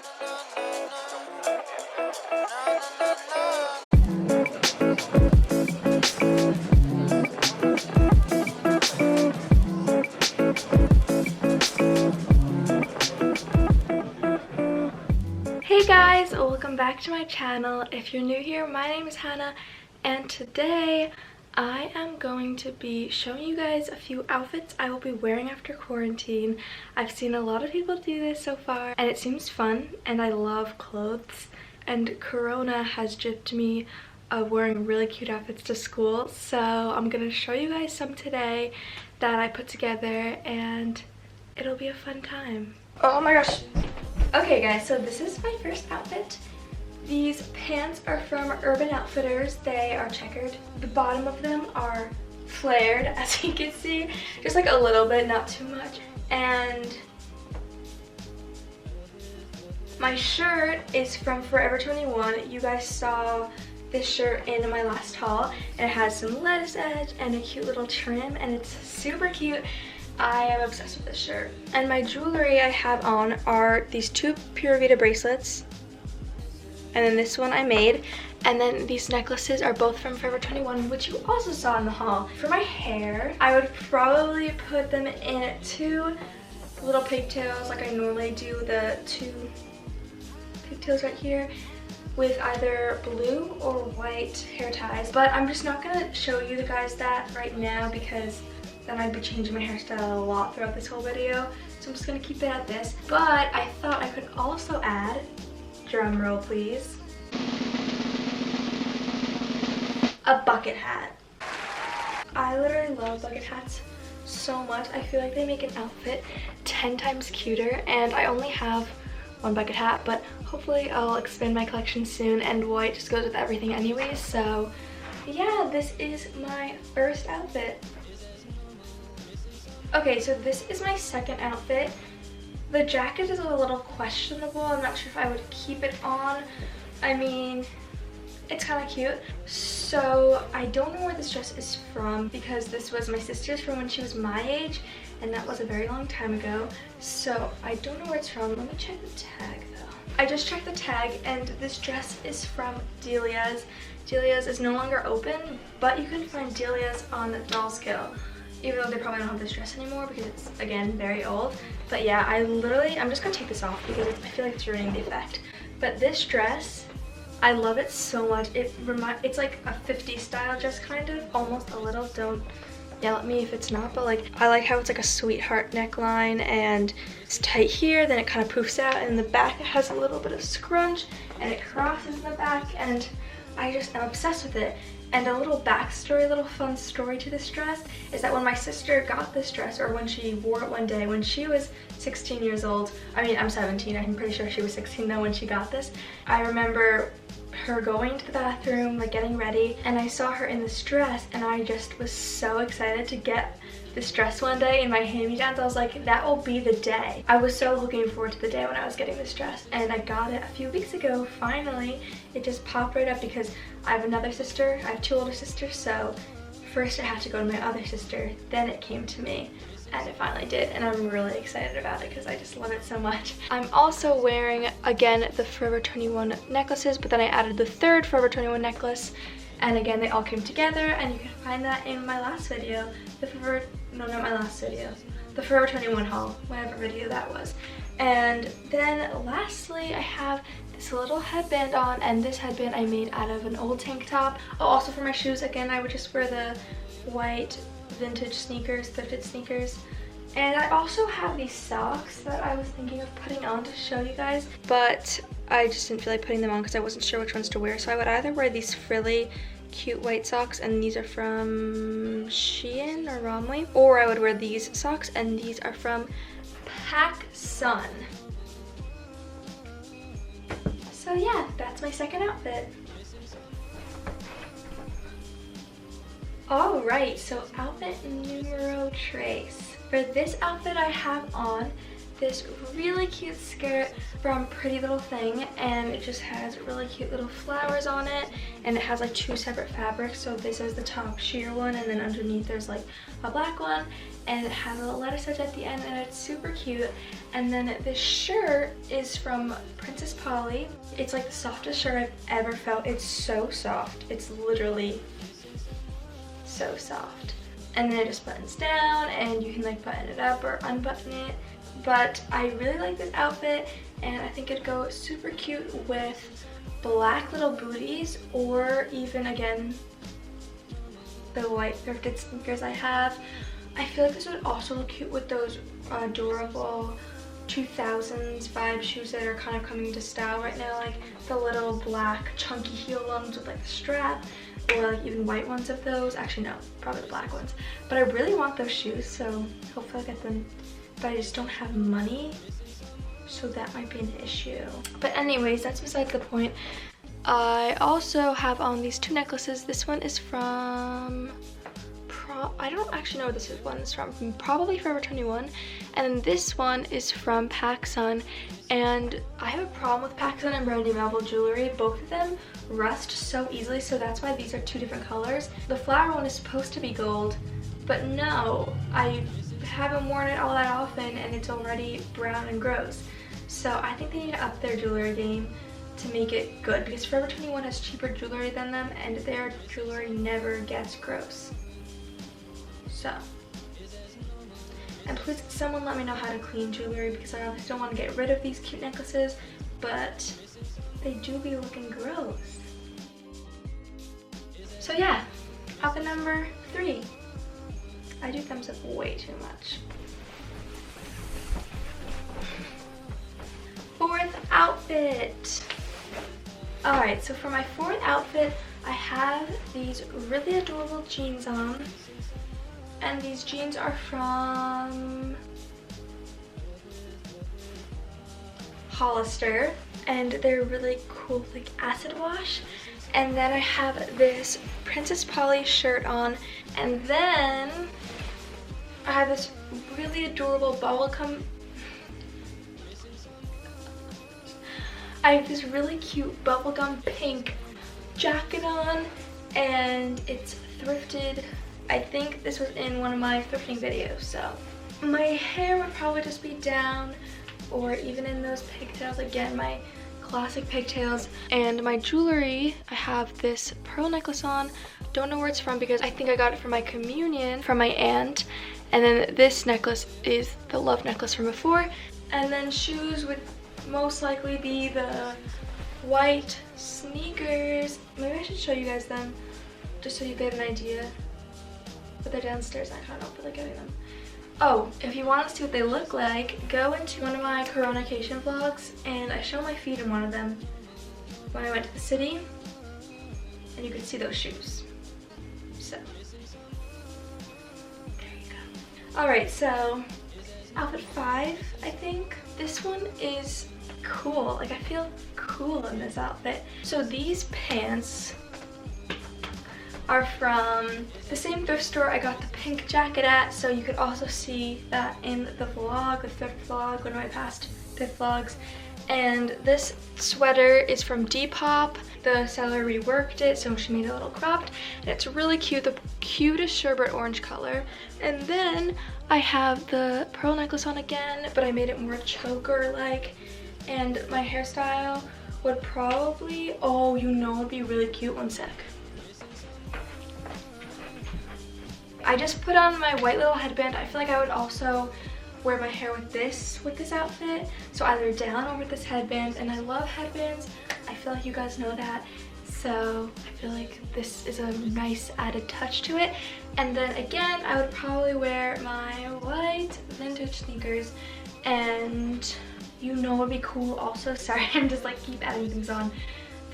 Hey guys, welcome back to my channel. If you're new here, my name is Hannah, and today I am going to be showing you guys a few outfits I will be wearing after quarantine. I've seen a lot of people do this so far and it seems fun, and I love clothes, and Corona has gypped me of wearing really cute outfits to school, so I'm gonna show you guys some today that I put together and it'll be a fun time. Oh my gosh. Okay guys, so this is my first outfit. These pants are from Urban Outfitters. They are checkered. The bottom of them are flared, as you can see. Just like a little bit, not too much. And my shirt is from Forever 21. You guys saw this shirt in my last haul. And it has some lettuce edge and a cute little trim, and it's super cute. I am obsessed with this shirt. And my jewelry I have on are these two Pura Vida bracelets, and then this one I made, and then these necklaces are both from Forever 21, which you also saw in the haul. For my hair, I would probably put them in two little pigtails like I normally do, the two pigtails right here, with either blue or white hair ties. But I'm just not gonna show you guys that right now because then I'd be changing my hairstyle a lot throughout this whole video, so I'm just gonna keep it at this. But I thought I could also add, drum roll please, a bucket hat. I literally love bucket hats so much. I feel like they make an outfit 10 times cuter, and I only have one bucket hat, but hopefully I'll expand my collection soon, and white just goes with everything anyways. So yeah, this is my first outfit. Okay, so this is my second outfit. The jacket is a little questionable. I'm not sure if I would keep it on. I mean, it's kind of cute. So I don't know where this dress is from because this was my sister's from when she was my age, and that was a very long time ago. So I don't know where it's from. Let me check the tag though. I just checked the tag, and this dress is from Delia's. Delia's is no longer open, but you can find Delia's on Dollskill. Even though they probably don't have this dress anymore because it's, again, very old. But yeah, I'm just gonna take this off because I feel like it's ruining the effect. But this dress, I love it so much. It's like a 50s style dress, kind of, almost a little. Don't yell at me if it's not, but like, I like how it's like a sweetheart neckline and it's tight here, then it kind of poofs out, and in the back it has a little bit of scrunch and it crosses in the back, and I just am obsessed with it. And a little backstory, a little fun story to this dress is that when my sister got this dress, or when she wore it one day when she was 16 years old, I mean, I'm 17, I'm pretty sure she was 16 though when she got this. I remember her going to the bathroom, like getting ready, and I saw her in this dress, and I just was so excited to get this dress one day in my hand-me-downs. I was like, that will be the day. I was so looking forward to the day when I was getting this dress, and I got it a few weeks ago, finally. It just popped right up because I have another sister. I have two older sisters, so first I had to go to my other sister, then it came to me, and it finally did, and I'm really excited about it because I just love it so much. I'm also wearing, again, the Forever 21 necklaces, but then I added the third Forever 21 necklace, and again, they all came together, and you can find that in my last video, the Forever 21 haul, whatever video that was. And then lastly, I have this little headband on, and this headband I made out of an old tank top. Oh, also for my shoes, again, I would just wear the white vintage sneakers, thrifted sneakers. And I also have these socks that I was thinking of putting on to show you guys, but I just didn't feel like putting them on because I wasn't sure which ones to wear. So I would either wear these frilly, cute white socks, and these are from Shein or Romwe, or I would wear these socks, and these are from PacSun. So yeah, that's my second outfit. Alright, so outfit numero tres. For this outfit I have on this really cute skirt from Pretty Little Thing, and it just has really cute little flowers on it, and it has like 2 separate fabrics. So this is the top sheer one, and then underneath there's like a black one, and it has a little letter stitch at the end, and it's super cute. And then this shirt is from Princess Polly. It's like the softest shirt I've ever felt. It's so soft. It's literally so soft. And then it just buttons down, and you can like button it up or unbutton it. But I really like this outfit, and I think it'd go super cute with black little booties, or even, again, the white thrifted sneakers I have. I feel like this would also look cute with those adorable 2000s vibe shoes that are kind of coming into style right now, like the little black chunky heel ones with like the strap, or like even white ones of those. Actually no, probably the black ones. But I really want those shoes, so hopefully I'll get them, but I just don't have money, so that might be an issue. But anyways, that's besides the point. I also have on these 2 necklaces. This one is from I don't actually know where this one is from, probably Forever 21, and then this one is from PacSun. And I have a problem with PacSun and Brandy Melville jewelry. Both of them rust so easily, so that's why these are 2 different colors. The flower one is supposed to be gold, but no, I haven't worn it all that often and it's already brown and gross. So I think they need to up their jewelry game to make it good, because Forever 21 has cheaper jewelry than them, and their jewelry never gets gross. So, and please someone let me know how to clean jewelry, because I obviously don't want to get rid of these cute necklaces, but they do be looking gross. So yeah, outfit number 3. I do thumbs up way too much. 4th outfit. Alright, so for my 4th outfit, I have these really adorable jeans on. And these jeans are from Hollister, and they're really cool, like acid wash. And then I have this Princess Polly shirt on, and then I have this really adorable bubblegum. I have this really cute bubblegum pink jacket on, and it's thrifted. I think this was in one of my thrifting videos, so. My hair would probably just be down, or even in those pigtails. Again, my classic pigtails. And my jewelry, I have this pearl necklace on. Don't know where it's from, because I think I got it for my communion from my aunt. And then this necklace is the love necklace from before. And then shoes would most likely be the white sneakers. Maybe I should show you guys them, just so you get an idea. But they're downstairs, I don't know if they're getting them. Oh, if you want to see what they look like, go into one of my Coronacation vlogs, and I show my feet in one of them when I went to the city, and you can see those shoes. So, there you go. Alright, so outfit 5, I think. This one is cool. Like, I feel cool in this outfit. So these pants are from the same thrift store I got the pink jacket at, so you could also see that in the vlog, the thrift vlog, one of my past thrift vlogs. And this sweater is from Depop. The seller reworked it, so she made it a little cropped, and it's really cute, the cutest sherbet orange color. And then I have the pearl necklace on again, but I made it more choker-like, and my hairstyle would probably, oh, you know, would be really cute. One sec. I just put on my white little headband. I feel like I would also wear my hair with this outfit, so either down or with this headband. And I love headbands. I feel like you guys know that, so I feel like this is a nice added touch to it. And then again, I would probably wear my white vintage sneakers, and you know what would be cool also, sorry, I'm just like keep adding things on,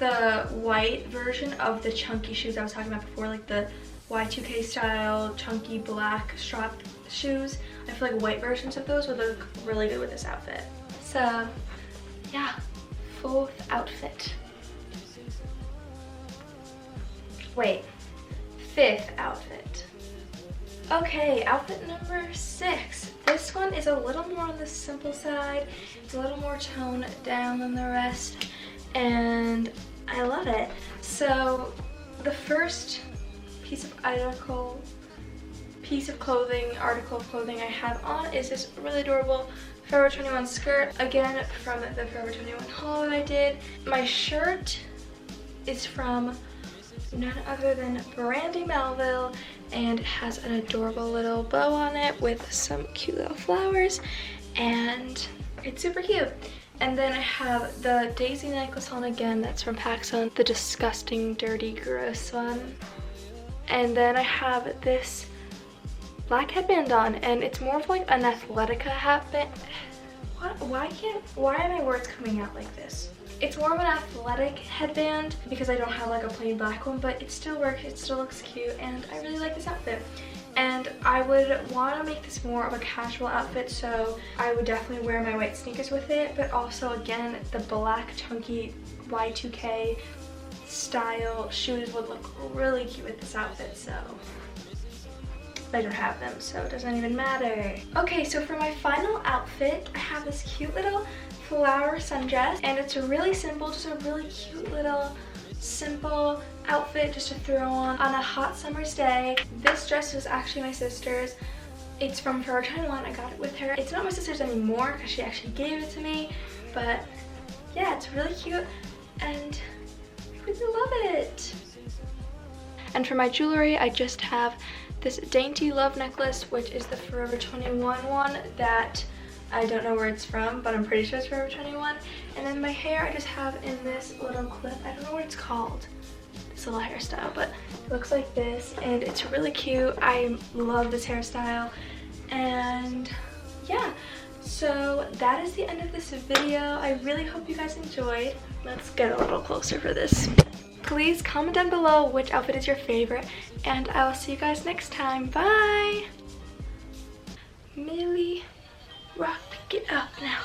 the white version of the chunky shoes I was talking about before, like the Y2K style chunky black strap shoes. I feel like white versions of those would look really good with this outfit. So yeah, 4th outfit. Wait, 5th outfit. Okay, outfit number 6. This one is a little more on the simple side. It's a little more toned down than the rest, and I love it. So the first article of clothing I have on is this really adorable Forever 21 skirt, again from the Forever 21 haul that I did. My shirt is from none other than Brandy Melville, and it has an adorable little bow on it with some cute little flowers, and it's super cute. And then I have the daisy necklace on again, that's from PacSun, the disgusting, dirty, gross one. And then I have this black headband on, and it's more of like an Athletica headband. Why are my words coming out like this? It's more of an athletic headband because I don't have like a plain black one, but it still works, it still looks cute, and I really like this outfit. And I would want to make this more of a casual outfit, so I would definitely wear my white sneakers with it, but also again, the black chunky Y2K style shoes would look really cute with this outfit, so I don't have them, so it doesn't even matter. Okay, so for my final outfit, I have this cute little flower sundress, and it's really simple, just a really cute little simple outfit just to throw on a hot summer's day. This dress was actually my sister's. It's from Forever 21. I got it with her. It's not my sister's anymore because she actually gave it to me, but yeah, it's really cute and I really love it. And for my jewelry, I just have this dainty love necklace, which is the Forever 21 one that I don't know where it's from, but I'm pretty sure it's Forever 21. And then my hair I just have in this little clip. I don't know what it's called, this little hairstyle, but it looks like this, and it's really cute. I love this hairstyle, and yeah. So that is the end of this video. I really hope you guys enjoyed. Let's get a little closer for this. Please comment down below which outfit is your favorite, and I will see you guys next time. Bye! Millie, rock, get up now.